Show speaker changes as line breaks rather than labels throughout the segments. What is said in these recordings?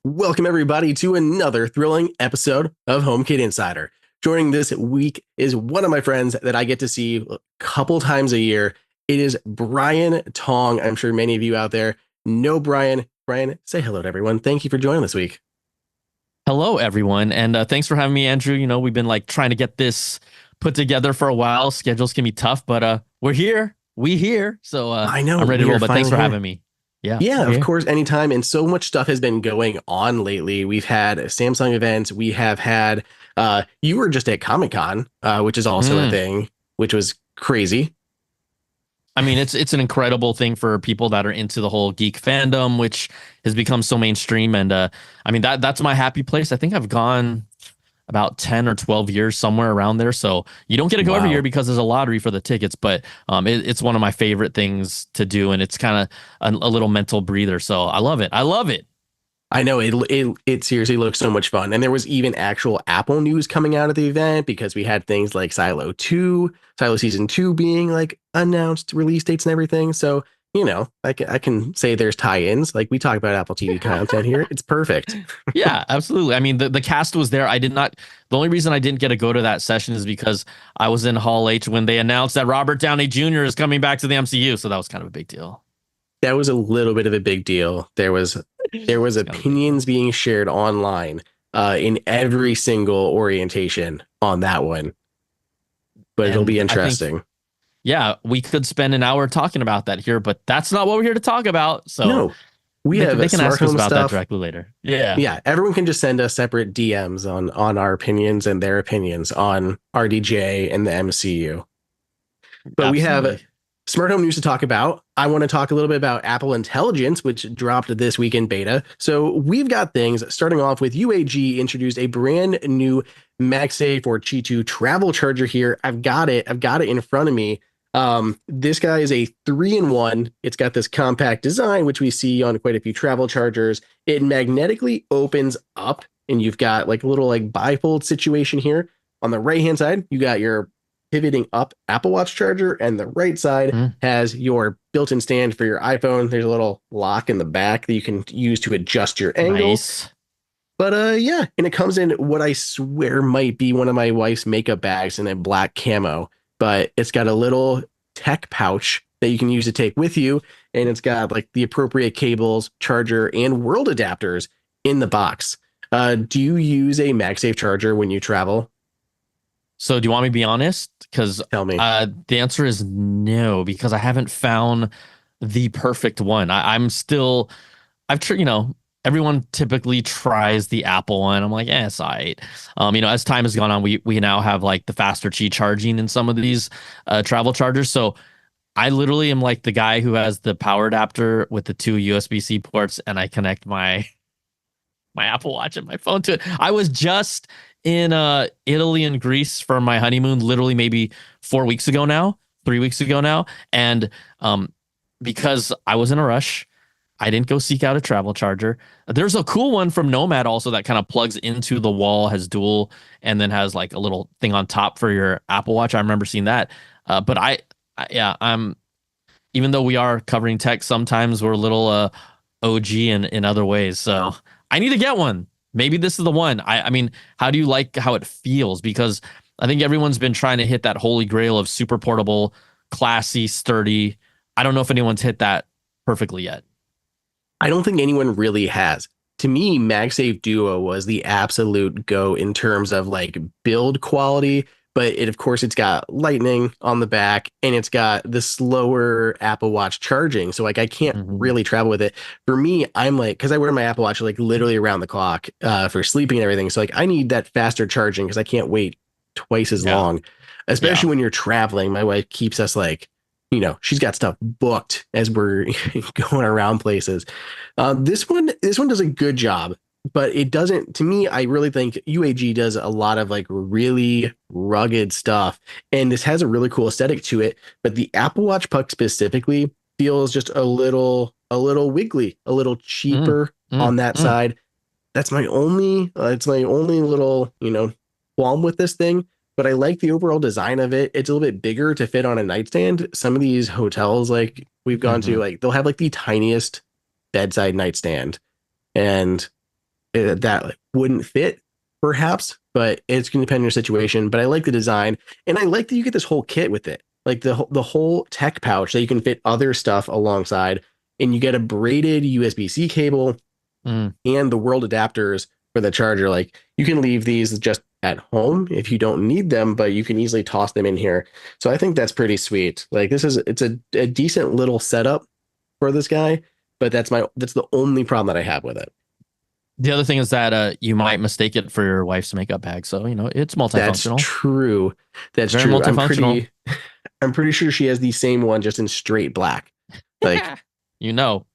Welcome, everybody, to another thrilling episode of HomeKit Insider. Joining this week is one of my friends that I get to see a couple times a year. It is Brian Tong. I'm sure many of you out there know Brian. Brian, say hello to everyone. Thank you for joining this week.
Hello, everyone, and thanks for having me, Andrew. We've been trying to get this put together for a while. Schedules can be tough, but we're here. We here, so
I know
I'm ready to
we
roll.
are
But thanks
finally
for
here.
having me. Yeah,
Yeah,
we're
of
here.
course, anytime. And so much stuff has been going on lately. We've had Samsung events. We have had, you were just at Comic Con, which is also a
Mm.
thing, which was crazy.
I mean, it's an incredible thing for people that are into the whole geek fandom, which has become so mainstream. And I mean that's my happy place. I think I've gone about 10 or 12 years, somewhere around there. So you don't get to go every year
Wow.
because there's a lottery for the tickets, but it's one of my favorite things to do. And it's kind of a little mental breather. So I love it. I love it.
I know it seriously looks so much fun. And there was even actual Apple news coming out of the event because we had things like Silo Season 2 being like announced release dates and everything. So, I can say there's tie-ins. Like we talk about Apple TV content here. It's perfect.
Yeah, absolutely. I mean, the cast was there. The only reason I didn't get to go to that session is because I was in Hall H when they announced that Robert Downey Jr. is coming back to the MCU. So that was kind of a big deal.
That was a little bit of a big deal. There was
It's kind of a big deal.
opinions being shared online in every single orientation on that one. But it'll be
And I think,
interesting.
yeah, we could spend an hour talking about that here, but that's not what we're here to talk about. So
No, we
they
have
can
smart
ask us
home
about that
stuff.
directly later. Yeah,
Yeah, everyone can just send us separate DMs on our opinions and their opinions on RDJ and the MCU. But we have
absolutely.
smart home news to talk about. I want to talk a little bit about Apple Intelligence, which dropped this week in beta. So we've got things starting off with UAG introduced a brand new MagSafe or Qi 2 travel charger here. I've got it. I've got it in front of me. This guy is a 3-in-1. It's got this compact design, which we see on quite a few travel chargers. It magnetically opens up, and you've got like a little like bifold situation here. On the right hand side, you got your pivoting up Apple Watch charger, and the right side
Mm,
has your built-in stand for your iPhone. There's a little lock in the back that you can use to adjust your angle.
nice.
But yeah, and it comes in what I swear might be one of my wife's makeup bags in a black camo, but it's got a little tech pouch that you can use to take with you, and it's got like the appropriate cables, charger, and world adapters in the box. Do you use a MagSafe charger when you travel?
So do you want me to be honest? Because
Tell me.
the answer is no, because I haven't found the perfect one. I'm still, everyone typically tries the Apple one. I'm like, it's all right. As time has gone on, we now have like the faster Qi charging in some of these travel chargers. So I literally am like the guy who has the power adapter with the two USB-C ports, and I connect my Apple Watch and my phone to it. I was just in Italy and Greece for my honeymoon, literally maybe 4 weeks ago now, 3 weeks ago now, and because I was in a rush, I didn't go seek out a travel charger. There's a cool one from Nomad also that kind of plugs into the wall, has dual, and then has like a little thing on top for your Apple Watch. I remember seeing that. But yeah, I'm even though we are covering tech, sometimes we're a little OG in other ways. So I need to get one. Maybe this is the one. I mean, how do you like how it feels? Because I think everyone's been trying to hit that holy grail of super portable, classy, sturdy. I don't know if anyone's hit that perfectly yet.
I don't think anyone really has. To me, MagSafe Duo was the absolute go in terms of like build quality, but it of course it's got lightning on the back and it's got the slower Apple Watch charging. So like I can't
Mhm.
really travel with it. For me, I'm like because I wear my Apple Watch like literally around the clock for sleeping and everything. So like I need that faster charging because I can't wait twice as
Yeah.
long, especially
Yeah.
when you're traveling. My wife keeps us like she's got stuff booked as we're going around places. This one does a good job, but it doesn't. To me, I really think UAG does a lot of like really rugged stuff, and this has a really cool aesthetic to it. But the Apple Watch Puck specifically feels just a little wiggly, a little
Mm,
cheaper
mm,
on that
mm.
side. That's my only. It's my only little qualm with this thing. But I like the overall design of it. It's a little bit bigger to fit on a nightstand. Some of these hotels, like we've gone to,
Mhm.
like they'll have like the tiniest bedside nightstand. And that wouldn't fit, perhaps, but it's going to depend on your situation. But I like the design, and I like that you get this whole kit with it, like the whole tech pouch that you can fit other stuff alongside, and you get a braided USB-C cable
Mm.
and the world adapters for the charger. Like you can leave these just at home if you don't need them, but you can easily toss them in here. So I think that's pretty sweet. Like it's a decent little setup for this guy, but that's the only problem that I have with it.
The other thing is that you might mistake it for your wife's makeup bag. So, it's
That's
multifunctional.
true. That's
Very
true.
multifunctional.
I'm pretty sure she has the same one just in straight black. Like
you know.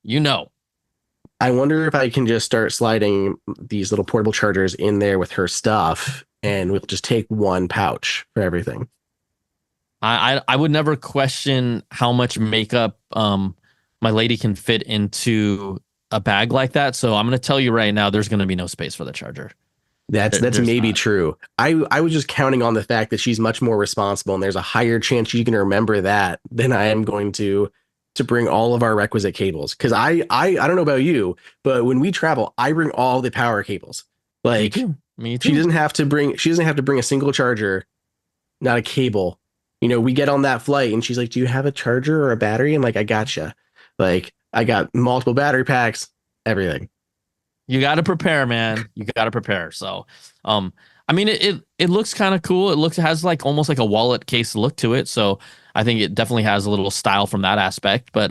I wonder if I can just start sliding these little portable chargers in there with her stuff, and we'll just take one pouch for everything.
I would never question how much makeup my lady can fit into a bag like that. So I'm going to tell you right now, there's going to be no space for the charger.
That's maybe
not.
true. I was just counting on the fact that she's much more responsible, and there's a higher chance she's going to remember that than I am going to bring all of our requisite cables. Because I don't know about you, but when we travel, I bring all the power cables. Like
Me too.
she doesn't have to bring a single charger, not a cable. We get on that flight and she's like, "Do you have a charger or a battery?" I'm like, "I gotcha." Like I got multiple battery packs, everything.
You got to prepare, man. You got to prepare. So, I mean, it looks kind of cool. Has like almost like a wallet case look to it. So I think it definitely has a little style from that aspect. But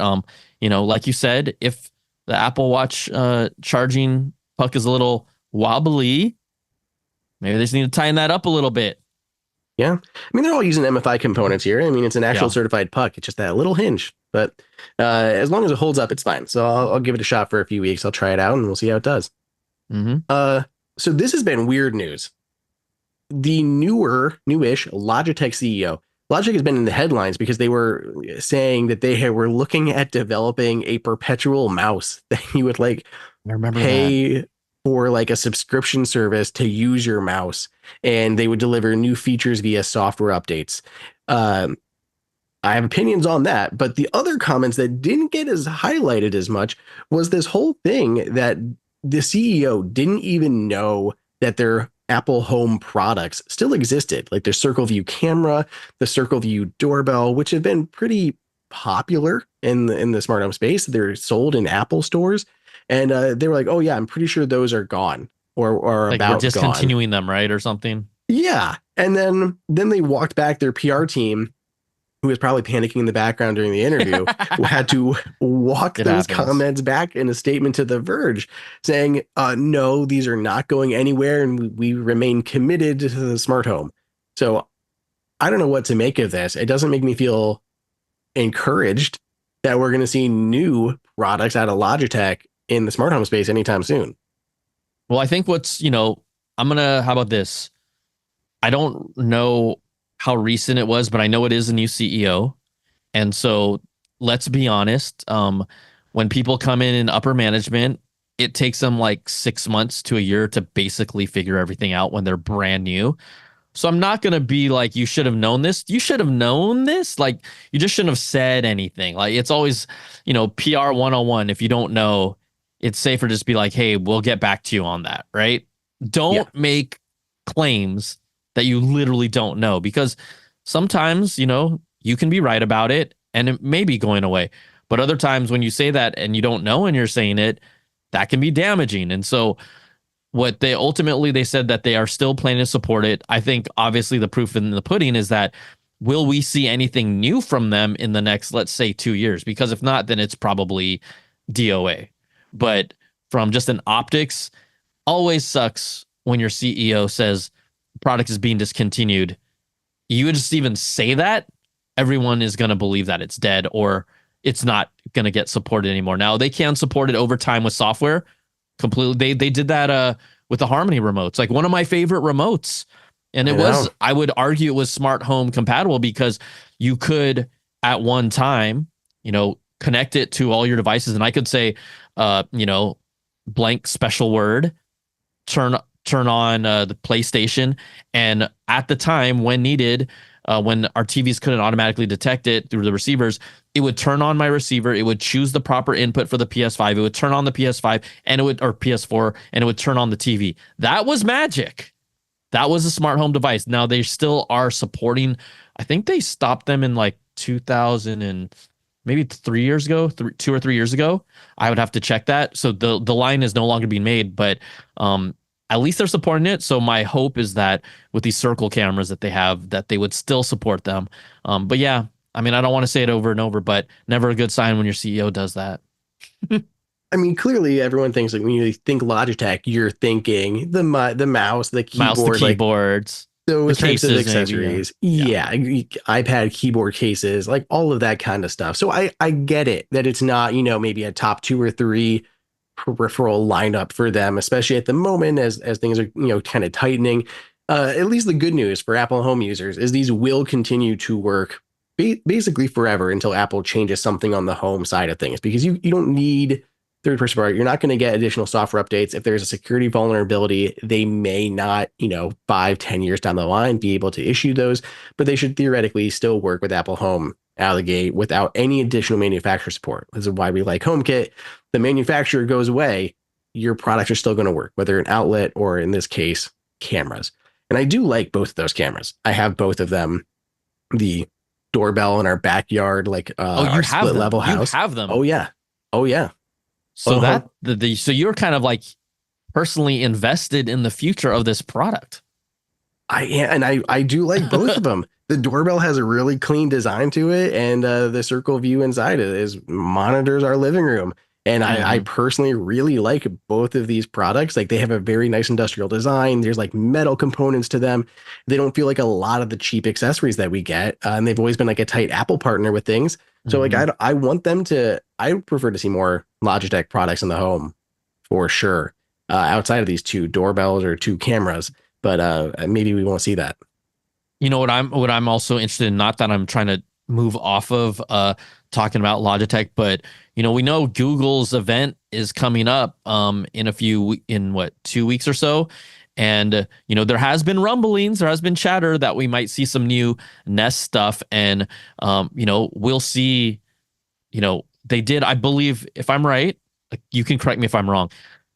like you said, if the Apple Watch charging puck is a little wobbly, maybe they just need to tighten that up a little bit.
Yeah. I mean, they're all using MFI components here. I mean, it's an actual certified puck. It's just that little hinge. But as long as it holds up, it's fine. So I'll give it a shot for a few weeks. I'll try it out and we'll see how it does.
Mm-hmm.
So this has been weird news. The newish Logitech CEO. Logitech has been in the headlines because they were saying that they were looking at developing a perpetual mouse that you would like pay for like a subscription service to use your mouse, and they would deliver new features via software updates. I have opinions on that, but the other comments that didn't get as highlighted as much was this whole thing that the CEO didn't even know that their Apple Home products still existed, like their Circle View camera, the Circle View doorbell, which have been pretty popular in the smart home space. They're sold in Apple stores, and they were like, "Oh yeah, I'm pretty sure those are gone or
like
about
we're discontinuing
gone."
them, right, or something.
Yeah, and then they walked back. Their PR team, who was probably panicking in the background during the interview, had to walk those comments back in a statement to The Verge saying, no, these are not going anywhere, and we remain committed to the smart home. So I don't know what to make of this. It doesn't make me feel encouraged that we're going to see new products out of Logitech in the smart home space anytime soon.
Well, I think how about this? I don't know how recent it was, but I know it is a new CEO. And so let's be honest. When people come in upper management, it takes them like 6 months to a year to basically figure everything out when they're brand new. So I'm not going to be like, you should have known this. You should have known this. Like, you just shouldn't have said anything. Like, it's always, PR 101. If you don't know, it's safer to just be like, hey, we'll get back to you on that. Right. Don't make claims that you literally don't know, because sometimes, you can be right about it and it may be going away. But other times when you say that and you don't know and you're saying it, that can be damaging. And so what they said that they are still planning to support it. I think obviously the proof in the pudding is that, will we see anything new from them in the next, let's say, 2 years? Because if not, then it's probably DOA. But from just an optics, always sucks when your CEO says product is being discontinued. You would just even say that, everyone is going to believe that it's dead or it's not going to get supported anymore. Now they can support it over time with software completely. They did that with the Harmony remotes, like one of my favorite remotes. And I would argue it was smart home compatible because you could at one time, connect it to all your devices. And I could say, blank special word, turn on the PlayStation, and at the time when needed, when our TVs couldn't automatically detect it through the receivers, it would turn on my receiver. It would choose the proper input for the PS5. It would turn on the PS5 and it would, or PS4, and it would turn on the TV. That was magic. That was a smart home device. Now they still are supporting. I think they stopped them in like 2000 and maybe 3 years ago, 2 or 3 years ago. I would have to check that. So the line is no longer being made, but at least they're supporting it. So my hope is that with these circle cameras that they have, that they would still support them. But yeah, I mean, I don't want to say it over and over, but never a good sign when your CEO does that.
I mean, clearly everyone thinks like when you think Logitech, you're thinking the mouse, the
Mouse, the
keyboard, like
keyboards,
those
the
types of
cases, maybe.
accessories.
Yeah.
Yeah, iPad keyboard cases, like all of that kind of stuff. So I get it that it's not, maybe a top 2 or 3 peripheral lineup for them, especially at the moment as things are, kind of tightening. At least the good news for Apple Home users is these will continue to work basically forever until Apple changes something on the home side of things, because you don't need third person party. You're not going to get additional software updates. If there's a security vulnerability, they may not, 5-10 years down the line be able to issue those, but they should theoretically still work with Apple Home out of the gate without any additional manufacturer support. This is why we like HomeKit. The manufacturer goes away, your products are still going to work, whether an outlet or in this case, cameras. And I do like both of those cameras. I have both of them. The doorbell in our backyard, like
Oh, you
our
have
split
them.
level
You
house.
have them.
Oh yeah. Oh yeah.
So
Uh-huh.
that so you're kind of like personally invested in the future of this product.
I do like both of them. The doorbell has a really clean design to it, and the circle view inside it is monitors our living room. And I personally really like both of these products. Like they have a very nice industrial design. There's like metal components to them. They don't feel like a lot of the cheap accessories that we get. And they've always been like a tight Apple partner with things. So like I want them to. I prefer to see more Logitech products in the home, for sure. Outside of these 2 doorbells or 2 cameras, but maybe we won't see that.
You know what I'm also interested in, not that I'm trying to move off of talking about Logitech, but we know Google's event is coming up in what 2 weeks or so. And there has been rumblings, there has been chatter that we might see some new Nest stuff, and we'll see. They did, I believe, if I'm right, you can correct me if I'm wrong.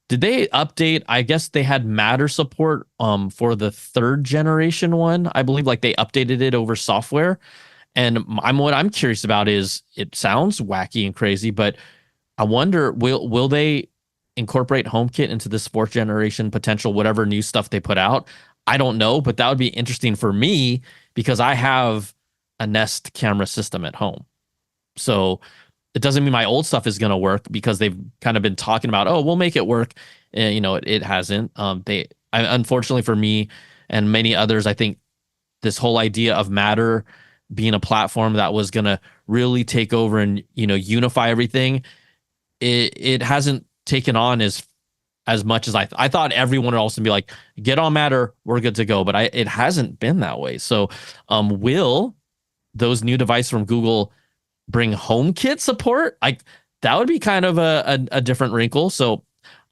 Did they update? I guess they had Matter support for the 3rd generation one. I believe like they updated it over software. And what I'm curious about is, it sounds wacky and crazy, but I wonder, will they incorporate HomeKit into this 4th generation potential, whatever new stuff they put out? I don't know, but that would be interesting for me because I have a Nest camera system at home. So it doesn't mean my old stuff is going to work, because they've kind of been talking about, oh, we'll make it work. And, it hasn't. Unfortunately for me and many others, I think this whole idea of Matter being a platform that was going to really take over and, unify everything, it hasn't taken on as much as I thought everyone would also be like, get on Matter, we're good to go. But it hasn't been that way. So will those new devices from Google bring HomeKit support? Like that would be kind of a different wrinkle. So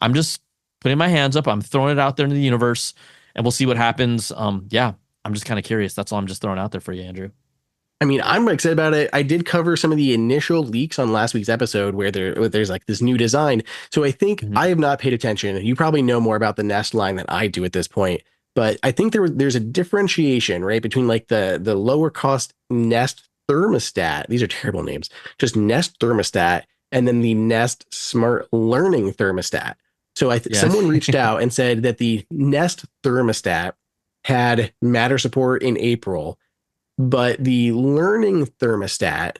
I'm just putting my hands up. I'm throwing it out there into the universe, and we'll see what happens. Yeah, I'm just kind of curious. That's all I'm just throwing out there for you, Andrew.
I mean, I'm excited about it. I did cover some of the initial leaks on last week's episode where there's like this new design. So I think I have not paid attention. You probably know more about the Nest line than I do at this point. But I think there's a differentiation, right, between like the lower cost Nest thermostat. These are terrible names. Just Nest thermostat, and then the Nest Smart Learning thermostat. So someone reached out and said that the Nest thermostat had Matter support in April, but the learning thermostat,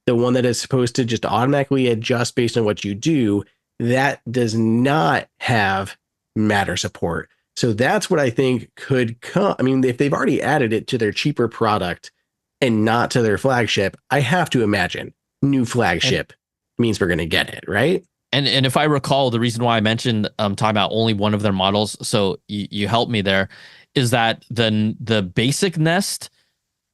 the one that is supposed to just automatically adjust based on what you do, that does not have Matter support. So that's what I think could come. I mean, if they've already added it to their cheaper product and not to their flagship, I have to imagine new flagship means we're going to get it, right?
And if I recall, the reason why I mentioned talking about only one of their models, so you helped me there, is that the basic Nest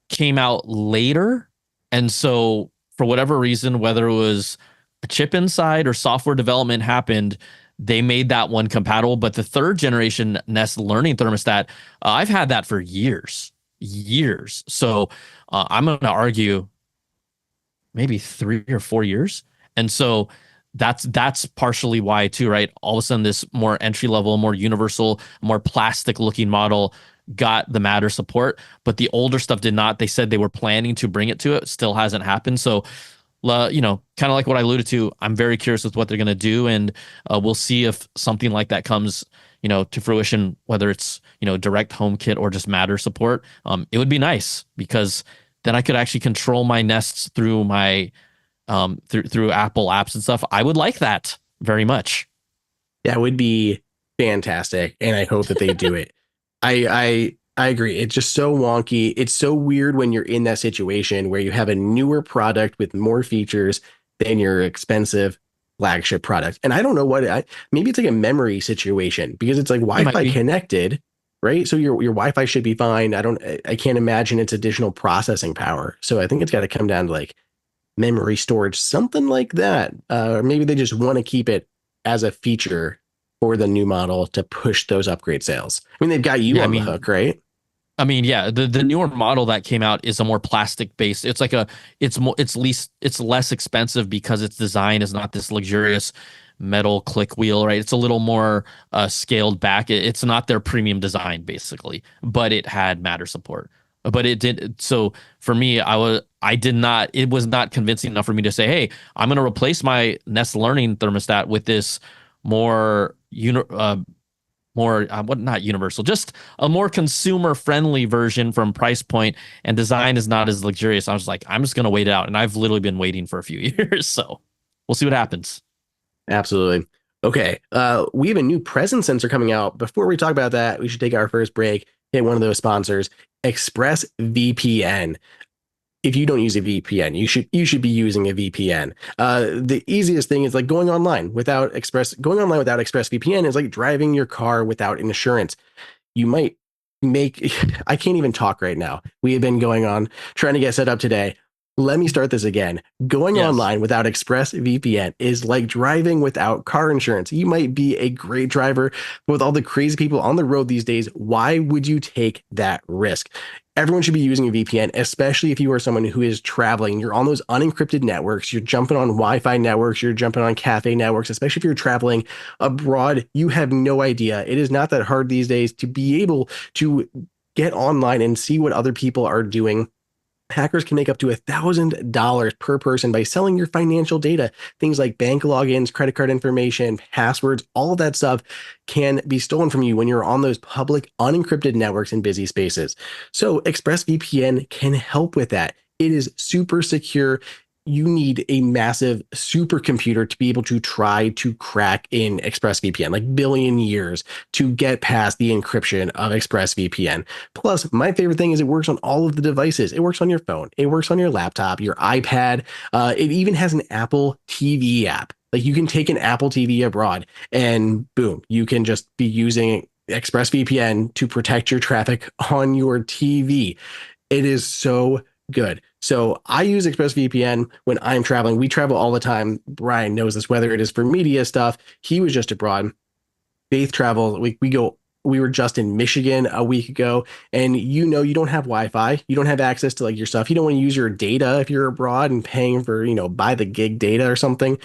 came out later. And so for whatever reason, whether it was a chip inside or software development happened, they made that one compatible. But the 3rd generation Nest Learning thermostat, I've had that for years. years. So I'm going to argue maybe 3 or 4 years. And so that's partially why too, right? All of a sudden, this more entry level, more universal, more plastic looking model got the Matter support, but the older stuff did not. They said they were planning to bring it to it, still hasn't happened. So kind of like what I alluded to, I'm very curious with what they're going to do, and we'll see if something like that comes, to fruition, whether it's, direct HomeKit or just Matter support. It would be nice because then I could actually control my Nests through my through Apple apps and stuff. I would like that very much.
That would be fantastic, and I hope that they do it. I agree. It's just so wonky. It's so weird when you're in that situation where you have a newer product with more features than your expensive flagship product. And I don't know maybe it's like a memory situation because it's like Wi-Fi connected, right? So your Wi-Fi should be fine. I can't imagine it's additional processing power. So I think it's got to come down to like memory storage, something like that. Or maybe they just want to keep it as a feature for the new model to push those upgrade sales. I mean, they've got you on the hook, right?
I mean, yeah, the newer model that came out is a more plastic based. It's like it's less expensive because its design is not this luxurious metal click wheel, right? It's a little more scaled back. It's not their premium design basically, but it had Matter support. But it did. So for me, it was not convincing enough for me to say, hey, I'm going to replace my Nest Learning thermostat with this more not universal, just a more consumer friendly version from price point, and design is not as luxurious. I was like, I'm just going to wait it out. And I've literally been waiting for a few years. So we'll see what happens.
Absolutely. Okay. We have a new presence sensor coming out. Before we talk about that, we should take our first break, hit one of those sponsors, ExpressVPN. If you don't use a VPN, you should be using a VPN. The easiest thing is like going online without ExpressVPN is like driving your car without insurance. You might I can't even talk right now. We have been going on trying to get set up today. Let me start this again. Going online without ExpressVPN is like driving without car insurance. You might be a great driver, but with all the crazy people on the road these days, why would you take that risk? Everyone should be using a VPN, especially if you are someone who is traveling. You're on those unencrypted networks. You're jumping on Wi-Fi networks. You're jumping on cafe networks, especially if you're traveling abroad. You have no idea. It is not that hard these days to be able to get online and see what other people are doing. Hackers can make up to $1,000 per person by selling your financial data. Things like bank logins, credit card information, passwords, all of that stuff can be stolen from you when you're on those public unencrypted networks in busy spaces. So ExpressVPN can help with that. It is super secure. You need a massive supercomputer to be able to try to crack in ExpressVPN, like billion years to get past the encryption of ExpressVPN. Plus, my favorite thing is it works on all of the devices. It works on your phone. It works on your laptop, your iPad. It even has an Apple TV app. Like you can take an Apple TV abroad and boom, you can just be using ExpressVPN to protect your traffic on your TV. It is so good. So I use ExpressVPN when I'm traveling. We travel all the time. Brian knows this, whether it is for media stuff. He was just abroad. Faith travel. We were just in Michigan a week ago, and you don't have Wi-Fi. You don't have access to like your stuff. You don't want to use your data if you're abroad and paying for, buy the gig data or something.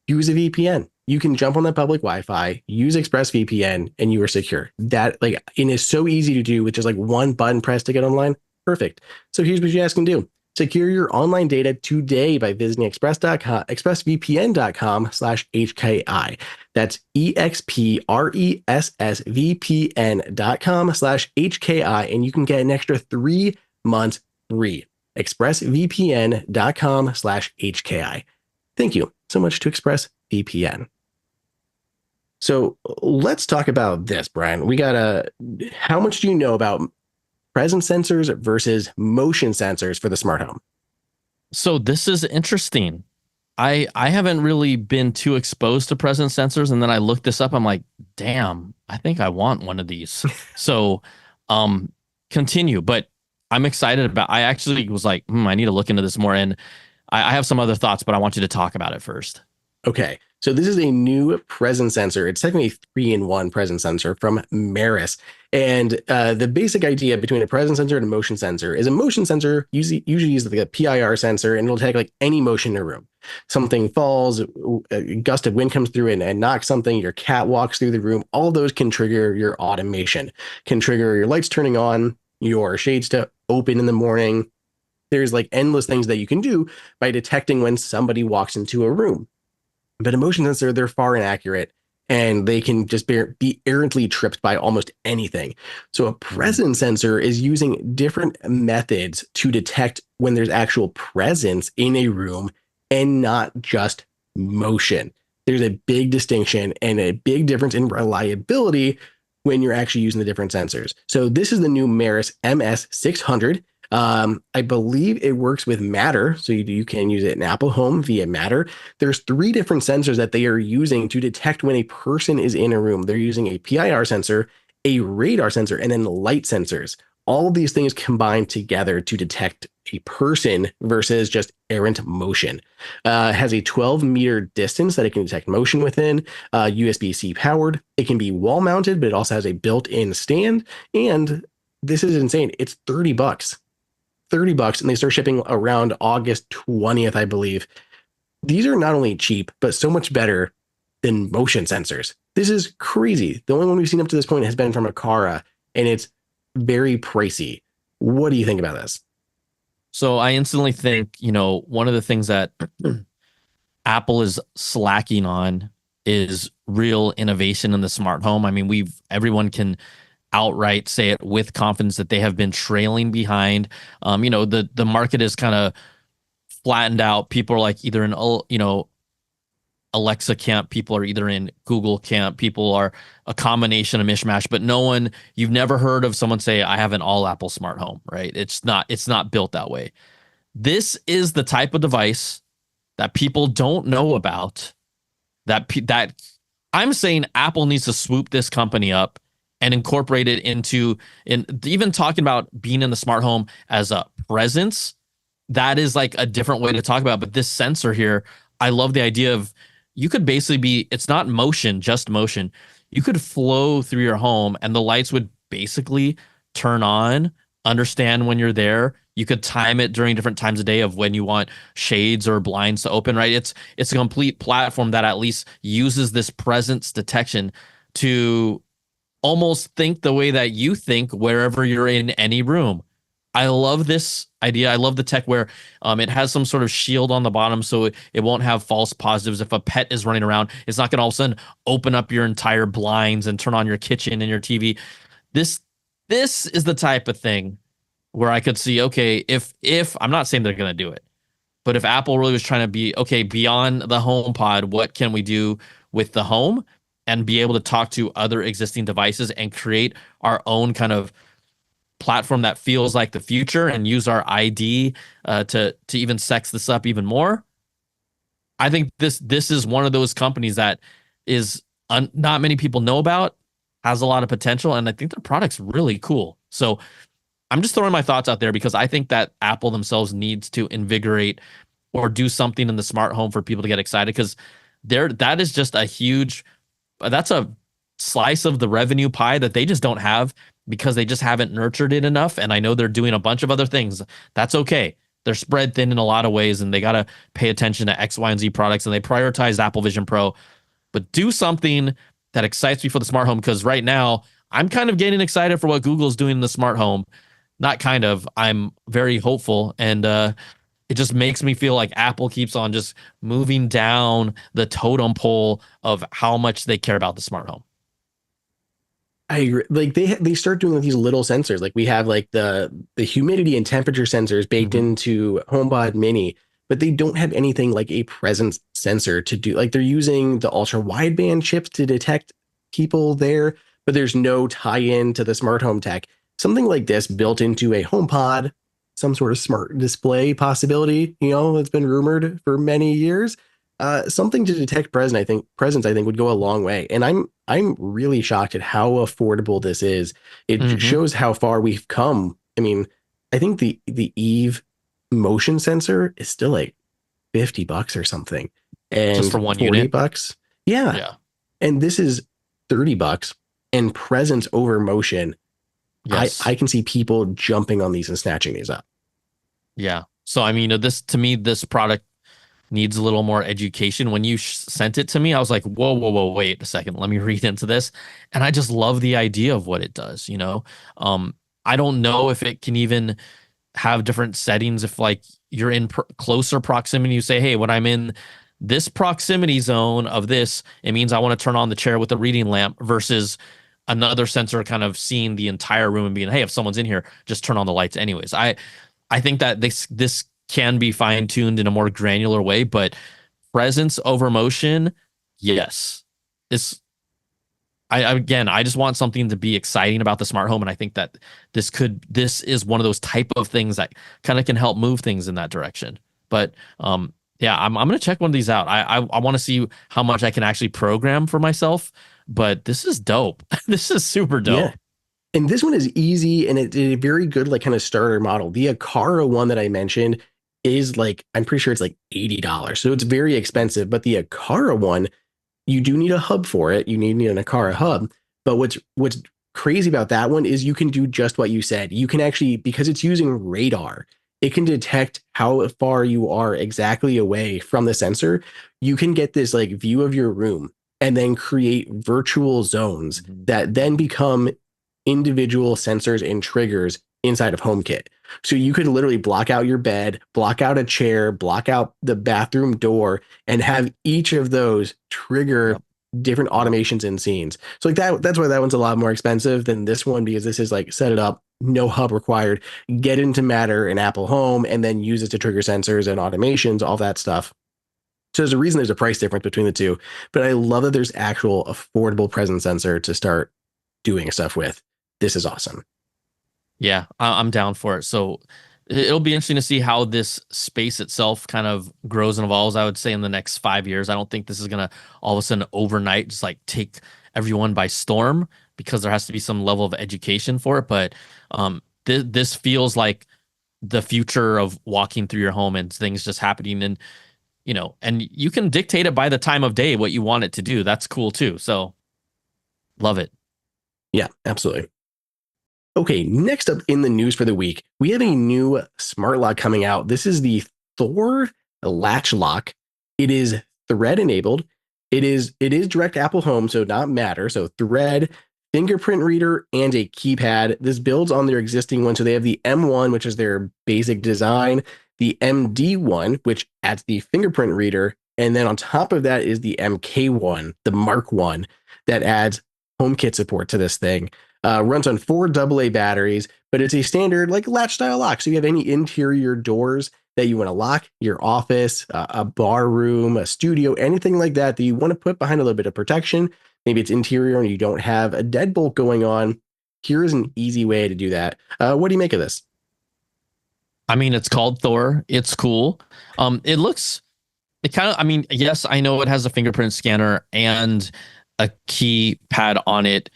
Use a VPN. You can jump on that public Wi-Fi, use ExpressVPN, and you are secure. That and is so easy to do with just like one button press to get online. Perfect. So here's what you guys can do. Secure your online data today by visiting expressvpn.com/HKI. That's expressvpn.com/HKI, and you can get an extra 3 months free. expressvpn.com/HKI. Thank you so much to ExpressVPN. So let's talk about this, Brian. How much do you know about presence sensors versus motion sensors for the smart home?
So this is interesting. I haven't really been too exposed to presence sensors, and then I looked this up. I'm like, damn, I think I want one of these. So continue, but I'm excited about. I actually was like, I need to look into this more, and I have some other thoughts, but I want you to talk about it first.
Okay, so this is a new presence sensor. It's technically a 3-in-1 presence sensor from Meross. And the basic idea between a presence sensor and a motion sensor is a motion sensor usually uses like a PIR sensor, and it'll detect like any motion in a room. Something falls, a gust of wind comes through and knocks something, your cat walks through the room. All of those can trigger your automation, can trigger your lights turning on, your shades to open in the morning. There's like endless things that you can do by detecting when somebody walks into a room. But a motion sensor, they're far inaccurate, and they can just be errantly tripped by almost anything. So a presence sensor is using different methods to detect when there's actual presence in a room and not just motion. There's a big distinction and a big difference in reliability when you're actually using the different sensors. So this is the new Meross MS600. I believe it works with Matter, so you can use it in Apple Home via Matter. There's 3 different sensors that they are using to detect when a person is in a room. They're using a PIR sensor, a radar sensor, and then light sensors. All of these things combine together to detect a person versus just errant motion. Has a 12-meter distance that it can detect motion within, USB-C powered. It can be wall mounted, but it also has a built-in stand. And this is insane. It's $30. $30, and they start shipping around August 20th, I believe. These are not only cheap, but so much better than motion sensors. This is crazy. The only one we've seen up to this point has been from Aqara, and it's very pricey. What do you think about this?
So I instantly think, one of the things that Apple is slacking on is real innovation in the smart home. I mean, everyone can outright say it with confidence that they have been trailing behind. The market is kind of flattened out. People are like either in Alexa camp, people are either in Google camp, people are a combination of mishmash, but you've never heard of someone say, I have an all Apple smart home, right? It's not built that way. This is the type of device that people don't know about, that I'm saying Apple needs to swoop this company up and incorporate it even talking about being in the smart home as a presence. That is like a different way to talk about it. But this sensor here, I love the idea of, you could basically it's not motion, just motion. You could flow through your home and the lights would basically turn on, understand when you're there. You could time it during different times of day of when you want shades or blinds to open, right? It's a complete platform that at least uses this presence detection to almost think the way that you think wherever you're in any room. I love this idea. I love the tech where it has some sort of shield on the bottom so it won't have false positives. If a pet is running around, it's not going to all of a sudden open up your entire blinds and turn on your kitchen and your TV. This is the type of thing where I could see, okay, if I'm not saying they're going to do it, but if Apple really was trying to be, okay, beyond the HomePod, what can we do with the home and be able to talk to other existing devices and create our own kind of platform that feels like the future and use our ID to even sex this up even more. I think this is one of those companies that is not many people know about, has a lot of potential, and I think their product's really cool. So I'm just throwing my thoughts out there because I think that Apple themselves needs to invigorate or do something in the smart home for people to get excited, because that is just that's a slice of the revenue pie that they just don't have because they just haven't nurtured it enough. And I know they're doing a bunch of other things. That's okay. They're spread thin in a lot of ways, and they got to pay attention to X, Y, and Z products, and they prioritize Apple Vision Pro. But do something that excites me for the smart home, because right now I'm kind of getting excited for what Google's doing in the smart home. Not kind of, I'm very hopeful, and it just makes me feel like Apple keeps on just moving down the totem pole of how much they care about the smart home.
I agree. Like they start doing like these little sensors. Like we have like the humidity and temperature sensors baked into HomePod Mini, but they don't have anything like a presence sensor to do. Like they're using the ultra wideband chips to detect people there, but there's no tie-in to the smart home tech. Something like this built into a HomePod, some sort of smart display possibility, it's been rumored for many years. Something to detect presence, I think would go a long way. And I'm really shocked at how affordable this is. It shows how far we've come. I mean, I think the Eve motion sensor is still like $50 or something. And
Just for one
$40.
unit.
Yeah.
Yeah.
And this is $30. and presence over motion, I
Yes.
can see people jumping on these and snatching these up.
Yeah. So I mean, this to me, this product needs a little more education. When you sent it to me, I was like, whoa, whoa, whoa, wait a second. Let me read into this. And I just love the idea of what it does, you know? I don't know if it can even have different settings. If like you're in closer proximity, you say, hey, when I'm in this proximity zone of this, it means I want to turn on the chair with the reading lamp versus another sensor kind of seeing the entire room and being, hey, if someone's in here, just turn on the lights anyways. I think that this can be fine tuned in a more granular way, but presence over motion, yes. This again, I just want something to be exciting about the smart home, and I think that this is one of those type of things that kind of can help move things in that direction. But yeah, I'm gonna check one of these out. I want to see how much I can actually program for myself, but this is dope. This is super
Yeah.
dope.
And this one is easy and it's a very good like kind of starter model. The Akara one that I mentioned is like I'm pretty sure it's like $80. So it's very expensive, but the Akara one, you do need a hub for it. You need an Akara hub. But what's crazy about that one is you can do just what you said. You can actually, because it's using radar, it can detect how far you are exactly away from the sensor. You can get this like view of your room and then create virtual zones
Mhm.
that then become individual sensors and triggers inside of HomeKit. So you could literally block out your bed, block out a chair, block out the bathroom door, and have each of those trigger
Yep.
different
Yep.
automations and scenes. So like that's why that one's a lot more expensive than this one, because this is like set it up, no hub required, get into Matter in Apple Home, and then use it to trigger sensors and automations, all that stuff. So there's a reason there's a price difference between the two. But I love that there's actual affordable presence sensor to start doing stuff with. This is awesome.
Yeah, I'm down for it. So it'll be interesting to see how this space itself kind of grows and evolves. I would say in the next 5 years. I don't think this is gonna all of a sudden overnight just like take everyone by storm, because there has to be some level of education for it. But this feels like the future of walking through your home and things just happening, and and you can dictate it by the time of day what you want it to do. That's cool too. So love it.
Yeah, absolutely. Okay, next up in the news for the week, we have a new smart lock coming out. This is the Thor Latch lock. It is Thread enabled. It is direct Apple Home, so not Matter. So Thread, fingerprint reader, and a keypad. This builds on their existing one. So they have the M1, which is their basic design, the MD1, which adds the fingerprint reader, and then on top of that is the MK1, the Mark One, that adds HomeKit support to this thing. Runs on 4 AA batteries, but it's a standard like latch style lock. So you have any interior doors that you want to lock, your office, a bar room, a studio, anything like that that you want to put behind a little bit of protection. Maybe it's interior and you don't have a deadbolt going on. Here is an easy way to do that. What do you make of this?
I mean, it's called Thor. It's cool. It looks, it kind of, I mean, yes, I know it has a fingerprint scanner and a keypad on it.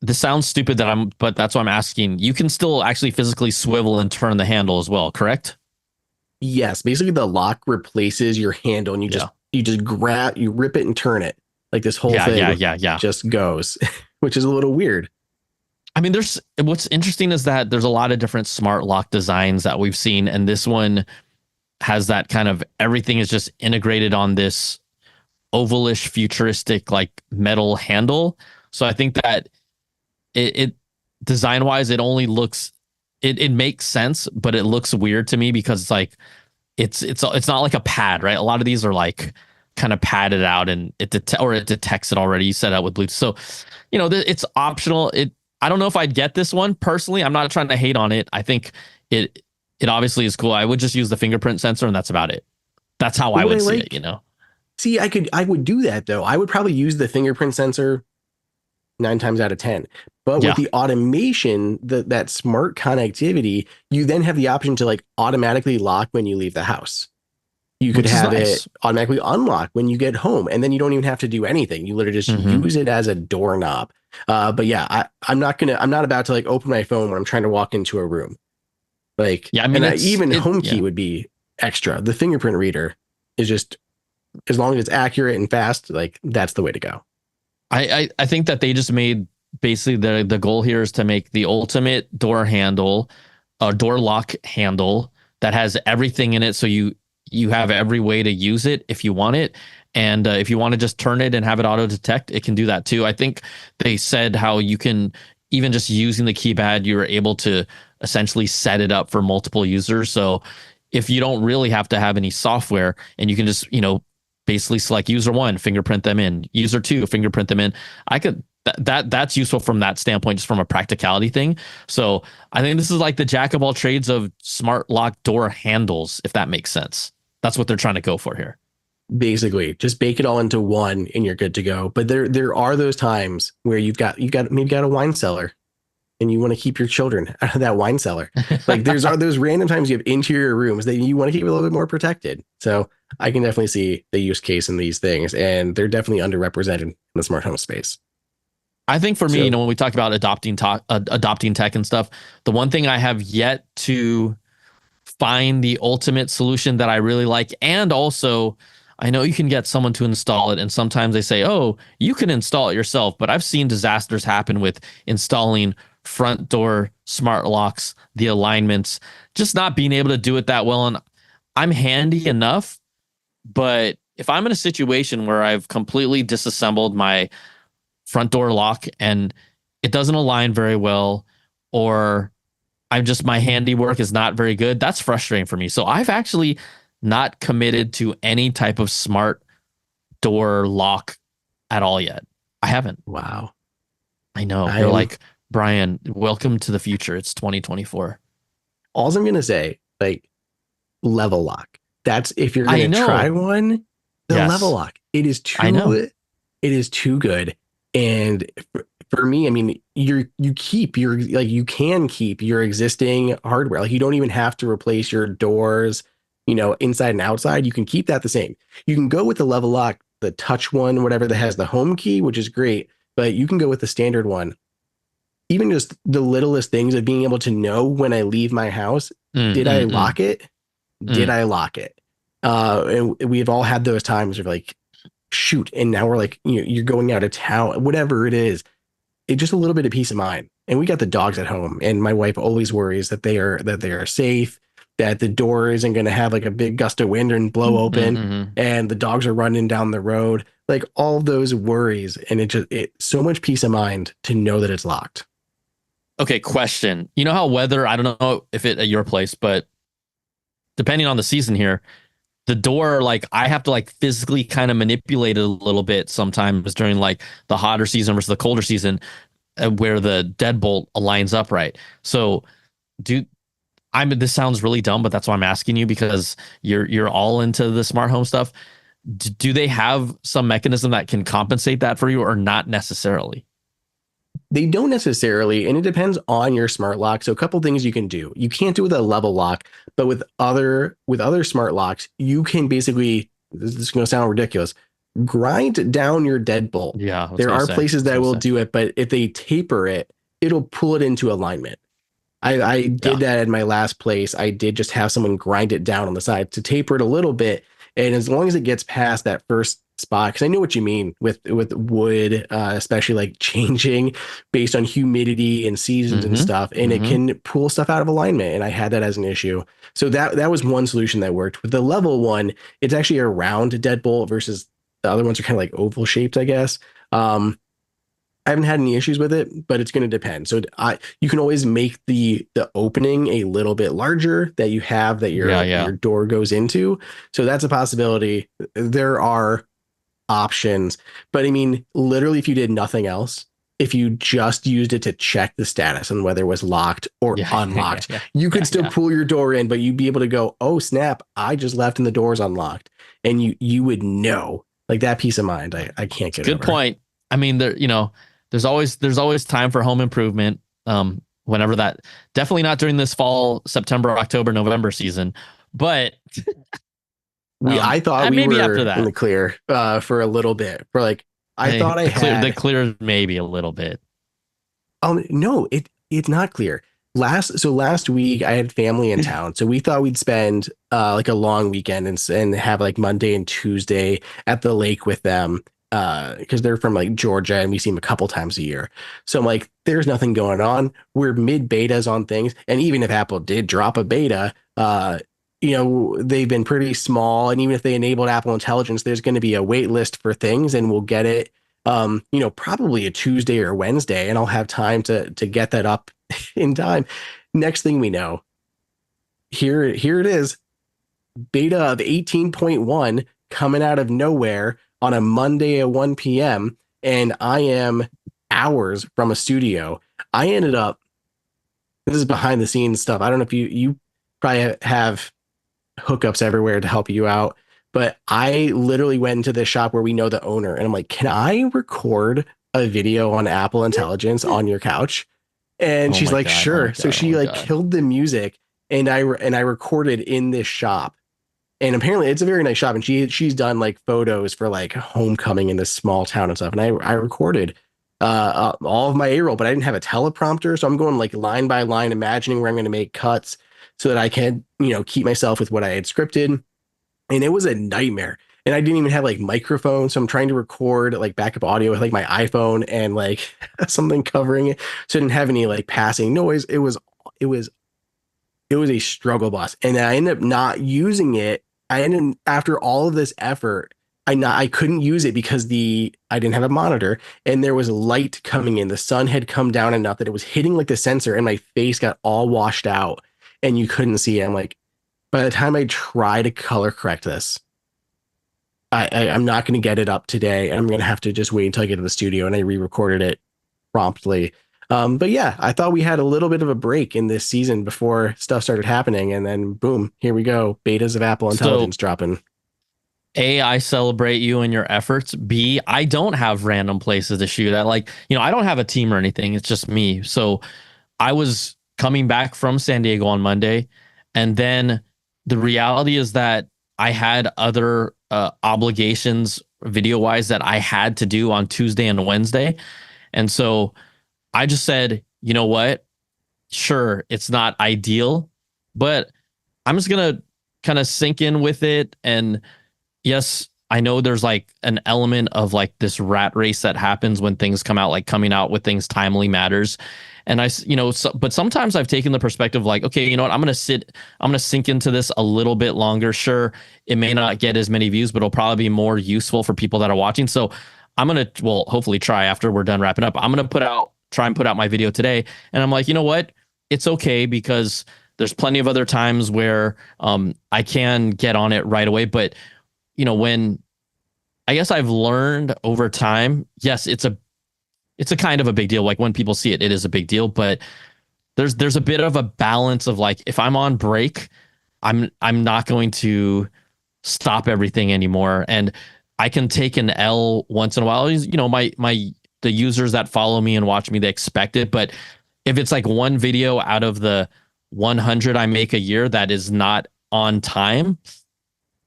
This sounds stupid but that's why I'm asking. You can still actually physically swivel and turn the handle as well, correct?
Yes, basically the lock replaces your handle and
Yeah.
you just grab, you rip it and turn it. Like this whole
Yeah, yeah,
thing
yeah, yeah.
just goes, which is a little weird.
I mean, what's interesting is that there's a lot of different smart lock designs that we've seen, and this one has that kind of everything is just integrated on this ovalish, futuristic, like metal handle. So I think that it design wise, it only looks it makes sense, but it looks weird to me because it's like it's not like a pad, right? A lot of these are like kind of padded out and it detects it already. You set it out with Bluetooth, so it's optional. I don't know if I'd get this one personally. I'm not trying to hate on it. I think it it obviously is cool. I would just use the fingerprint sensor and that's about it. That's how I
What I
would see it.
like, see, I would do that though. I would probably use the fingerprint sensor 9 times out of 10. But with
Yeah,
the automation, that smart connectivity, you then have the option to like automatically lock when you leave the house. You could
which is
have it
nice.
automatically unlock when you get home, and then you don't even have to do anything. You literally just
Hmm.
use it as a doorknob. But yeah, I'm not about to like open my phone when I'm trying to walk into a room. Like,
Yeah, I mean
and
it's
even
it.
HomeKey
Yeah,
would be extra. The fingerprint reader is just as long as it's accurate and fast, like that's the way to go.
I think that they just made basically the goal here is to make the ultimate door handle, a door lock handle that has everything in it. So you have every way to use it if you want it. And if you want to just turn it and have it auto detect, it can do that too. I think they said how you can, even just using the keypad, you're able to essentially set it up for multiple users. So if you don't really have to have any software, and you can just, basically select user 1, fingerprint them in, user 2, fingerprint them in. I could that's useful from that standpoint, just from a practicality thing. So I think this is like the jack of all trades of smart lock door handles, if that makes sense. That's what they're trying to go for here.
Basically, just bake it all into one and you're good to go. But there are those times where you maybe got a wine cellar and you want to keep your children out of that wine cellar. Like are those random times you have interior rooms that you want to keep a little bit more protected. So I can definitely see the use case in these things, and they're definitely underrepresented in the smart home space.
I think for me, when we talk about adopting tech and stuff, the one thing I have yet to find the ultimate solution that I really like, and also I know you can get someone to install it, and sometimes they say, oh, you can install it yourself, but I've seen disasters happen with installing front door smart locks, the alignments, just not being able to do it that well. And I'm handy enough, but if I'm in a situation where I've completely disassembled my front door lock and it doesn't align very well, or my handiwork is not very good, that's frustrating for me. So I've actually not committed to any type of smart door lock at all yet. I haven't.
Wow.
I know. You're like, Brian, welcome to the future. It's 2024.
All I'm going to say, like, level lock. That's if you're going to try one, level lock. It is too good. And for me, I mean, you can keep your existing hardware. Like, you don't even have to replace your doors, inside and outside. You can keep that the same. You can go with the level lock, the touch one, whatever, that has the home key, which is great, but you can go with the standard one. Even just the littlest things of being able to know when I leave my house, did I lock it? Did I lock it? And we've all had those times of like, shoot, and now we're like, you're going out of town, whatever it is. It's just a little bit of peace of mind. And we got the dogs at home, and my wife always worries that they are safe, that the door isn't going to have like a big gust of wind and blow open, and the dogs are running down the road, like all those worries. And it's so much peace of mind to know that it's locked.
Okay, question. You know how weather, I don't know if it at your place, but depending on the season here, the door, like, I have to like physically kind of manipulate it a little bit sometimes during like the hotter season versus the colder season, where the deadbolt aligns up right. So this sounds really dumb, but that's why I'm asking you, because you're all into the smart home stuff. Do they have some mechanism that can compensate that for you, or not necessarily?
They don't necessarily, and it depends on your smart lock. So a couple things you can do. You can't do it with a level lock, but with other smart locks, you can basically, this is going to sound ridiculous, grind down your deadbolt.
Yeah,
there are places that will do it, but if they taper it, it'll pull it into alignment. I did that at my last place. I did just have someone grind it down on the side to taper it a little bit. And as long as it gets past that first spot, because I know what you mean with wood, especially like changing based on humidity and seasons and stuff, and it can pull stuff out of alignment. And I had that as an issue. So that was one solution that worked. With the level one, it's actually a round deadbolt versus the other ones are kind of like oval shaped, I guess. I haven't had any issues with it, but it's going to depend. So you can always make the opening a little bit larger that you have that your door goes into. So that's a possibility. There are options, but I mean, literally, if you did nothing else, if you just used it to check the status on whether it was locked or unlocked, you could still pull your door in, but you'd be able to go, oh snap, I just left and the door's unlocked. And you would know, like, that peace of mind. I can't get
Good
over.
point. I mean, there's always time for home improvement. Whenever that, definitely not during this fall, September, October, November season, but
I thought we
maybe
were
after that
in the clear for a little bit. For like, thought I had
the clear maybe a little bit.
No, it's not clear. Last week I had family in town, so we thought we'd spend like a long weekend and have like Monday and Tuesday at the lake with them. because they're from like Georgia and we see them a couple times a year. So I'm like, there's nothing going on. We're mid betas on things. And even if Apple did drop a beta, they've been pretty small. And even if they enabled Apple Intelligence, there's going to be a wait list for things and we'll get it, probably a Tuesday or Wednesday. And I'll have time to get that up in time. Next thing we know, here it is, beta of 18.1 coming out of nowhere on a Monday at 1 p.m. And I am hours from a studio. I ended up, this is behind the scenes stuff. I don't know if you probably have hookups everywhere to help you out, but I literally went into this shop where we know the owner and I'm like, can I record a video on Apple Intelligence on your couch? And
Oh
she's
my
like,
God, oh
sure.
my
So
God, oh
she
my
like
God.
killed the music and I recorded in this shop. And apparently it's a very nice shop and she's done like photos for like homecoming in this small town and stuff. And I recorded all of my A-roll, but I didn't have a teleprompter. So I'm going like line by line, imagining where I'm going to make cuts so that I can, keep myself with what I had scripted. And it was a nightmare. And I didn't even have like microphone. So I'm trying to record like backup audio with like my iPhone and like something covering it. So I didn't have any like passing noise. It was a struggle bus. And I ended up not using it. After all of this effort, I couldn't use it because I didn't have a monitor and there was light coming in. The sun had come down enough that it was hitting like the sensor and my face got all washed out and you couldn't see it. I'm like, by the time I try to color correct this, I'm not going to get it up today. And I'm going to have to just wait until I get to the studio, and I re-recorded it promptly. But yeah, I thought we had a little bit of a break in this season before stuff started happening. And then boom, here we go. Betas of Apple
So
Intelligence dropping.
A, I celebrate you and your efforts. B, I don't have random places to shoot at. Like, I don't have a team or anything. It's just me. So I was coming back from San Diego on Monday. And then the reality is that I had other obligations video wise that I had to do on Tuesday and Wednesday. And so I just said, you know what? Sure, it's not ideal, but I'm just going to kind of sink in with it. And yes, I know there's like an element of like this rat race that happens when things come out, like coming out with things timely matters. And but sometimes I've taken the perspective like, okay, you know what? I'm going to sink into this a little bit longer. Sure, it may not get as many views, but it'll probably be more useful for people that are watching. So I'm going to, well, hopefully try after we're done wrapping up. I'm going to try and put out my video today. And I'm like, you know what? It's okay because there's plenty of other times where I can get on it right away. But when I guess I've learned over time, yes, it's a kind of a big deal. Like when people see it, it is a big deal, but there's a bit of a balance of like, if I'm on break, I'm not going to stop everything anymore. And I can take an L once in a while. The users that follow me and watch me, they expect it. But if it's like one video out of the 100 I make a year that is not on time,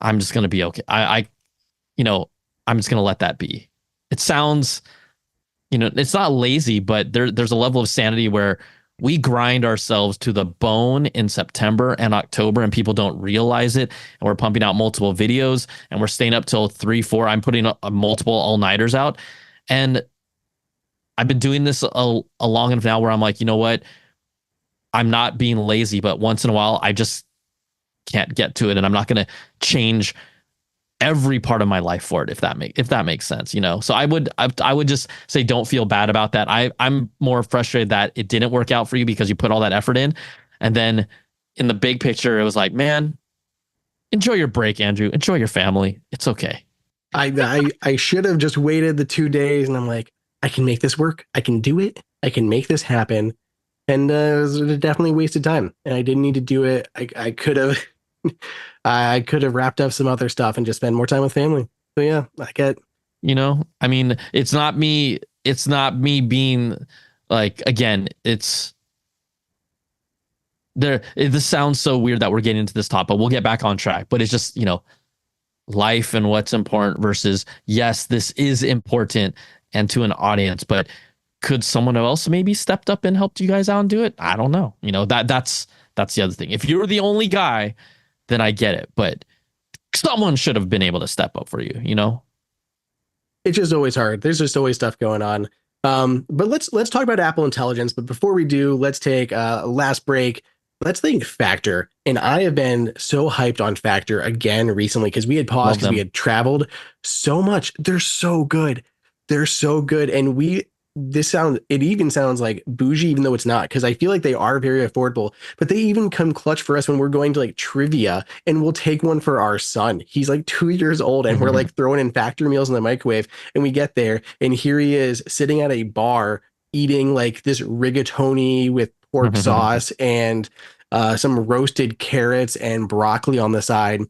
I'm just going to be okay. I'm just going to let that be. It sounds, it's not lazy, but there's a level of sanity where we grind ourselves to the bone in September and October and people don't realize it. And we're pumping out multiple videos and we're staying up till 3, 4. I'm putting a multiple all-nighters out. And I've been doing this a long enough now where I'm like, you know what? I'm not being lazy, but once in a while, I just can't get to it. And I'm not going to change every part of my life for it, if that makes sense, So I would just say, don't feel bad about that. I'm more frustrated that it didn't work out for you because you put all that effort in. And then in the big picture, it was like, man, enjoy your break, Andrew. Enjoy your family. It's okay.
I should have just waited the 2 days, and I'm like, I can make this work. I can do it. I can make this happen. And it was definitely wasted time. And I didn't need to do it. I could have I could have wrapped up some other stuff and just spent more time with family. So yeah, I get.
I mean, it's not me being like, again, it's there. This sounds so weird that we're getting into this topic, but we'll get back on track. But it's just, life and what's important versus, yes, this is important and to an audience, but could someone else maybe stepped up and helped you guys out and do it? I don't know. That's the other thing. If you're the only guy, then I get it. But someone should have been able to step up for you,
it's just always hard. There's just always stuff going on. But let's talk about Apple Intelligence. But before we do, let's take a last break. Let's think Factor. And I have been so hyped on Factor again recently because we had paused
Love
because we
them.
had traveled so much. They're so good. They're so good. And it even sounds like bougie, even though it's not, because I feel like they are very affordable. But they even come clutch for us when we're going to like trivia, and we'll take one for our son. He's like 2 years old, and we're like throwing in Factor meals in the microwave. And we get there, and here he is sitting at a bar eating like this rigatoni with pork sauce and some roasted carrots and broccoli on the side.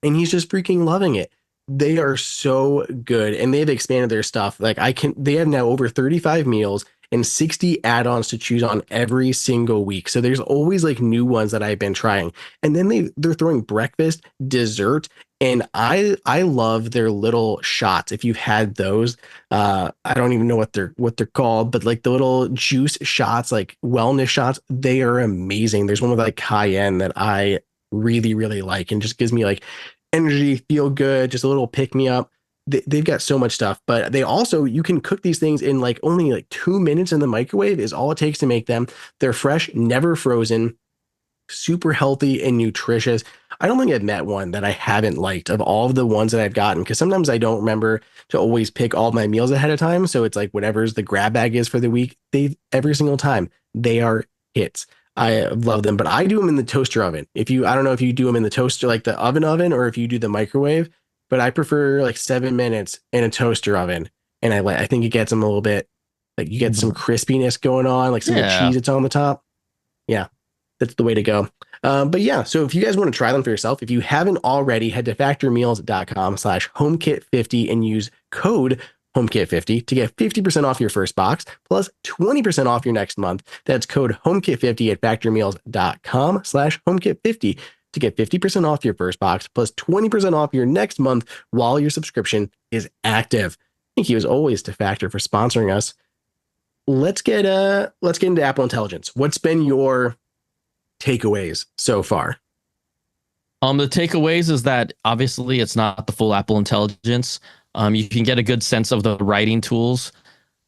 And he's just freaking loving it. They are so good, and they've expanded their stuff. They have now over 35 meals and 60 add-ons to choose on every single week. So there's always like new ones that I've been trying. And then they're throwing breakfast, dessert, and I love their little shots. If you've had those, I don't even know what they're called, but like the little juice shots, like wellness shots, they are amazing. There's one with like cayenne that I really, really like, and just gives me like energy, feel good, just a little pick me up. They've got so much stuff, but you can cook these things in like only like 2 minutes in the microwave is all it takes to make them. They're fresh, never frozen, super healthy and nutritious. I don't think I've met one that I haven't liked of all of the ones that I've gotten, because sometimes I don't remember to always pick all my meals ahead of time. So it's like whatever's the grab bag is for the week, every single time they are hits. I love them, but I do them in the toaster oven. I don't know if you do them in the toaster, like the oven, or if you do the microwave, but I prefer like 7 minutes in a toaster oven. And I think it gets them a little bit, like you get some crispiness going on, like some of the cheese that's on the top. Yeah, that's the way to go. But yeah, so if you guys want to try them for yourself, if you haven't already, head to factormeals.com/HomeKit50 and use code HomeKit50 to get 50% off your first box plus 20% off your next month. That's code HomeKit50 at factormeals.com/HomeKit50 to get 50% off your first box plus 20% off your next month while your subscription is active. Thank you as always to Factor for sponsoring us. Let's get into Apple Intelligence. What's been your takeaways so far?
The takeaways is that obviously it's not the full Apple Intelligence. You can get a good sense of the writing tools.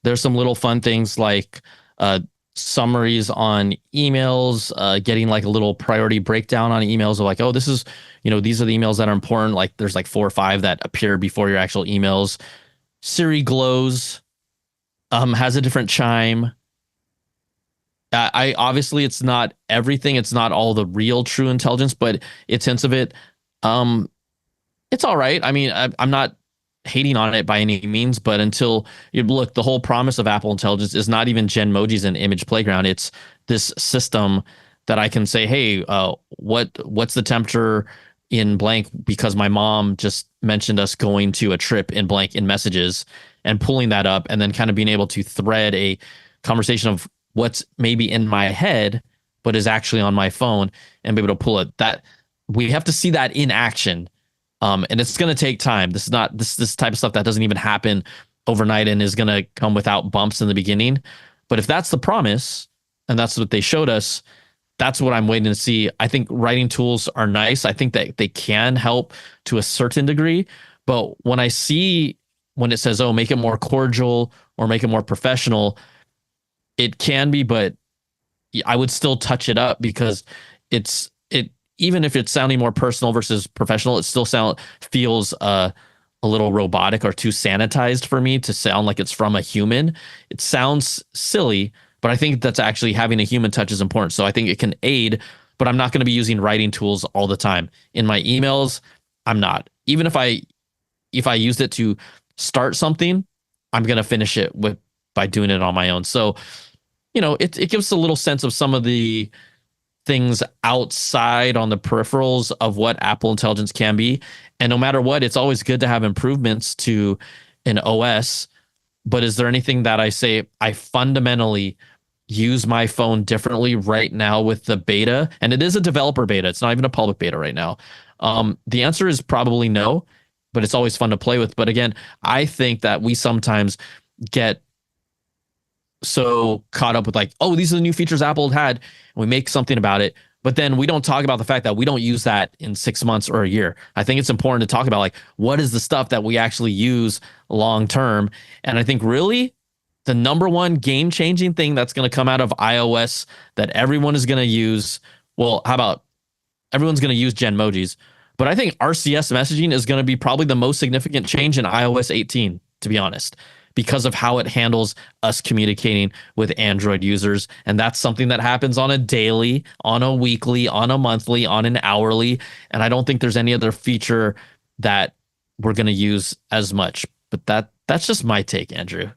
There's some little fun things like summaries on emails, getting like a little priority breakdown on emails of like, oh, this is, these are the emails that are important. Like there's like 4 or 5 that appear before your actual emails. Siri glows, has a different chime. I obviously it's not everything. It's not all the real true intelligence, but it's hints of it. It's all right. I mean, I'm not hating on it by any means, but until you look, the whole promise of Apple Intelligence is not even Genmojis and Image Playground. It's this system that I can say, hey, what's the temperature in blank, because my mom just mentioned us going to a trip in blank in messages, and pulling that up and then kind of being able to thread a conversation of what's maybe in my head, but is actually on my phone, and be able to pull it. That we have to see that in action. And it's going to take time. This is not this type of stuff that doesn't even happen overnight and is going to come without bumps in the beginning. But if that's the promise and that's what they showed us, that's what I'm waiting to see. I think writing tools are nice. I think that they can help to a certain degree. But when it says, oh, make it more cordial or make it more professional, it can be, but I would still touch it up, because even if it's sounding more personal versus professional, it still feels a little robotic or too sanitized for me to sound like it's from a human. It sounds silly, but I think that's actually having a human touch is important. So I think it can aid, but I'm not going to be using writing tools all the time. In my emails, I'm not. Even if I used it to start something, I'm going to finish it by doing it on my own. So, it gives a little sense of some of the things outside on the peripherals of what Apple Intelligence can be. And no matter what, it's always good to have improvements to an OS. But is there anything that I say I fundamentally use my phone differently right now with the beta? And it is a developer beta. It's not even a public beta right now. The answer is probably no, but it's always fun to play with. But again, I think that we sometimes get so caught up with like, oh, these are the new features Apple had, and we make something about it. But then we don't talk about the fact that we don't use that in 6 months or a year. I think it's important to talk about like what is the stuff that we actually use long term. And I think really the number one game changing thing that's going to come out of iOS that everyone is going to use. Well, how about everyone's going to use Genmojis? But I think RCS messaging is going to be probably the most significant change in iOS 18, to be honest, because of how it handles us communicating with Android users. And that's something that happens on a daily, on a weekly, on a monthly, on an hourly. And I don't think there's any other feature that we're going to use as much. But that's just my take, Andrew.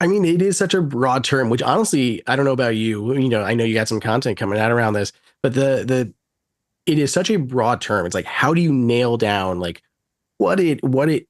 I mean, it is such a broad term, which honestly, I don't know about you. You know, I know you got some content coming out around this, but it is such a broad term. It's like, how do you nail down like what it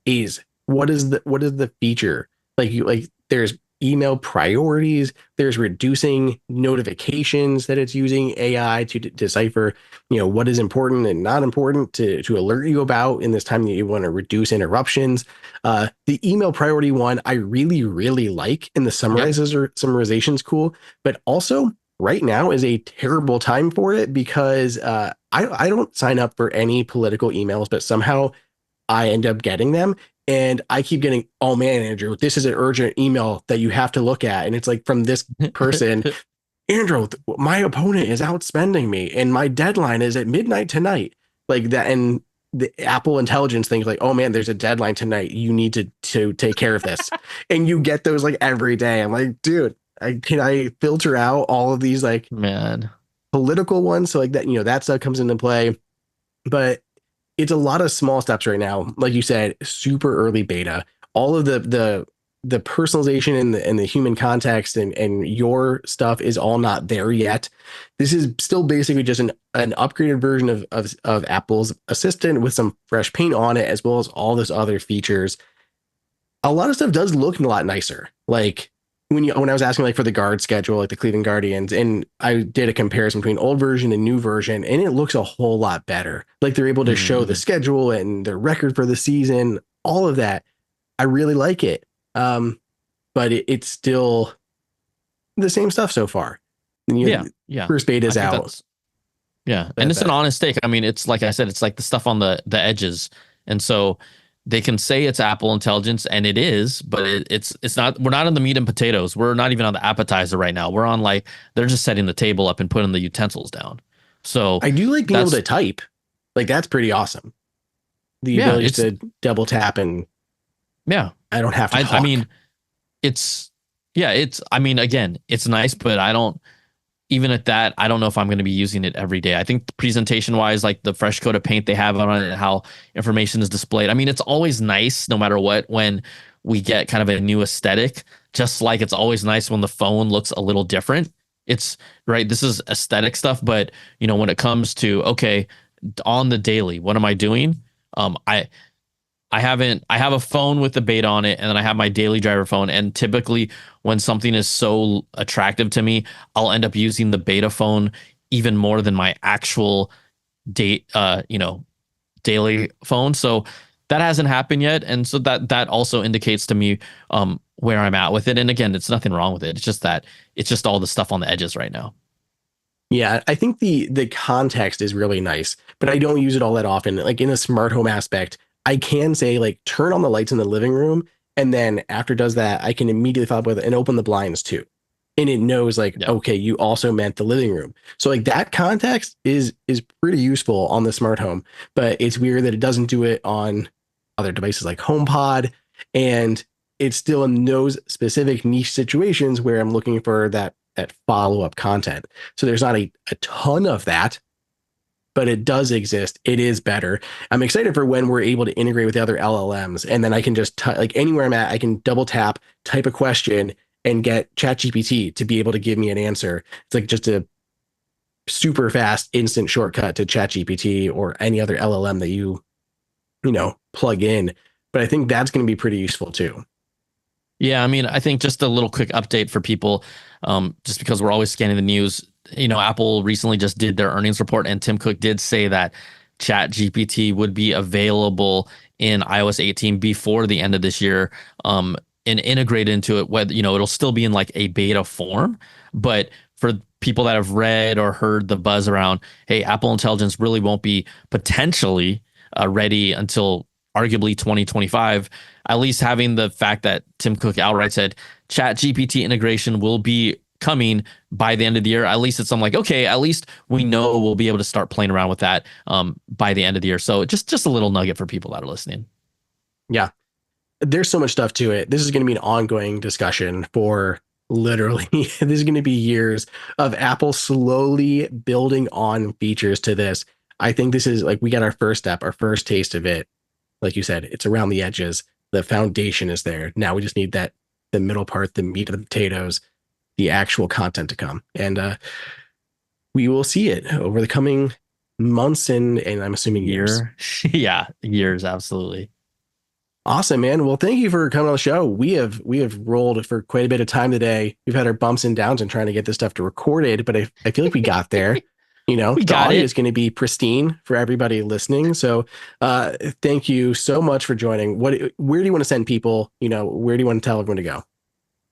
is? What is the feature? Like there's email priorities, there's reducing notifications that it's using AI to decipher, you know, what is important and not important to alert you about in this time that you want to reduce interruptions. The email priority one I really, really like, and the summarization's cool, but also right now is a terrible time for it because I don't sign up for any political emails, but somehow I end up getting them. And I keep getting, oh man, Andrew, this is an urgent email that you have to look at. And it's like from this person, Andrew, my opponent is outspending me and my deadline is at midnight tonight. Like that. And the Apple intelligence things like, oh man, there's a deadline tonight. You need to take care of this. And you get those like every day. I'm like, dude, can I filter out all of these like political ones? So like that, you know, that stuff comes into play. But it's a lot of small steps right now. Like you said, super early beta. All of the personalization and the human context and your stuff is all not there yet. This is still basically just an upgraded version of Apple's Assistant with some fresh paint on it, as well as all those other features. A lot of stuff does look a lot nicer. Like when I was asking like for the guard schedule, like the Cleveland Guardians, and I did a comparison between old version and new version, and it looks a whole lot better. Like they're able to show the schedule and the record for the season, all of that. I really like it. But it's still the same stuff so far.
Yeah.
First beta is out.
Yeah. And it's an honest take. I mean, it's like I said, it's like the stuff on the edges. And so they can say it's Apple Intelligence, and it is, but it's not. We're not in the meat and potatoes. We're not even on the appetizer right now. We're on like they're just setting the table up and putting the utensils down. So
I do like being able to type. Like that's pretty awesome. The ability to double tap and I don't have to talk.
I mean, I mean, again, it's nice, but I don't. Even at that, I don't know if I'm going to be using it every day. I think presentation wise, like the fresh coat of paint they have on it and how information is displayed. I mean, it's always nice no matter what when we get kind of a new aesthetic, just like it's always nice when the phone looks a little different. It's right. This is aesthetic stuff. But, you know, when it comes to, okay, on the daily, what am I doing? I have a phone with the beta on it, and then I have my daily driver phone. And typically when something is so attractive to me, I'll end up using the beta phone even more than my actual daily phone. So that hasn't happened yet. And so that also indicates to me where I'm at with it. And again, it's nothing wrong with it. It's just all the stuff on the edges right now.
Yeah, I think the context is really nice, but I don't use it all that often. Like in a smart home aspect, I can say like turn on the lights in the living room, and then after it does that, I can immediately follow up with it and open the blinds too. And it knows like, okay, you also meant the living room. So like that context is pretty useful on the smart home, but it's weird that it doesn't do it on other devices like HomePod. And it's still in those specific niche situations where I'm looking for that follow-up content. So there's not a ton of that, but it does exist. It is better. I'm excited for when we're able to integrate with the other LLMs, and then I can just like anywhere I'm at, I can double tap, type a question, and get ChatGPT to be able to give me an answer. It's like just a super fast instant shortcut to ChatGPT or any other LLM that you plug in. But I think that's going to be pretty useful too.
Yeah, I mean, I think just a little quick update for people, just because we're always scanning the news. Apple recently just did their earnings report, and Tim Cook did say that ChatGPT would be available in iOS 18 before the end of this year, and integrate into it. Whether it'll still be in like a beta form, but for people that have read or heard the buzz around, hey, Apple Intelligence really won't be potentially ready until arguably 2025, at least having the fact that Tim Cook outright said Chat GPT integration will be coming by the end of the year. At least it's, I'm like, okay, at least we know we'll be able to start playing around with that by the end of the year. So just a little nugget for people that are listening.
Yeah. There's so much stuff to it. This is going to be an ongoing discussion for literally, this is going to be years of Apple slowly building on features to this. I think this is like, we got our first step, our first taste of it. Like you said, it's around the edges. The foundation is there. Now we just need that, the middle part, the meat of the potatoes, the actual content to come. And we will see it over the coming months and I'm assuming years.
Yeah, years, absolutely.
Awesome, man. Well, thank you for coming on the show. We have rolled for quite a bit of time today. We've had our bumps and downs and trying to get this stuff to recorded, but I feel like we got there. You know,
We
the
got
audio
it.
is going to be pristine for everybody listening. So thank you so much for joining. Where do you want to send people? You know, where do you want to tell everyone to go?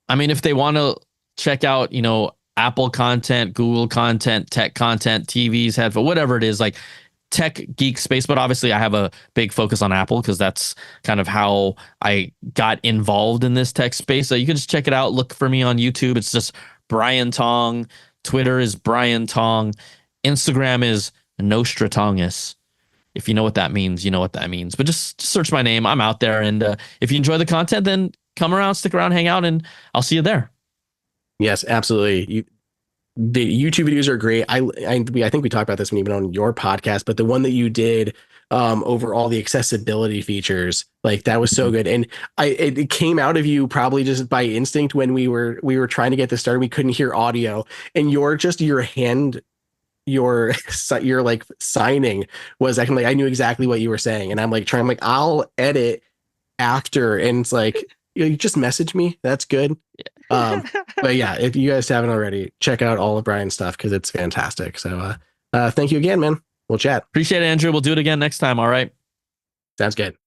I mean, if they want to check out, you know, Apple content, Google content, tech content, TVs, headphones, whatever it is, like tech geek space. But obviously, I have a big focus on Apple because that's kind of how I got involved in this tech space. So you can just check it out. Look for me on YouTube. It's just Brian Tong. Twitter is Brian Tong. Instagram is Nostratongus. If you know what that means, you know what that means. But just search my name. I'm out there. And if you enjoy the content, then come around, stick around, hang out, and I'll see you there.
Yes, absolutely. The YouTube videos are great. I think we talked about this even on your podcast, but the one that you did over all the accessibility features, like that was so good. And it came out of you probably just by instinct when we were trying to get this started. We couldn't hear audio, and your hand, your like signing was actually like I knew exactly what you were saying, and I'm like I'll edit after, and it's like you just message me. That's good. But yeah, if you guys haven't already, check out all of Brian's stuff because it's fantastic. So thank you again, man. We'll chat.
Appreciate it, Andrew. We'll do it again next time. All right.
Sounds good.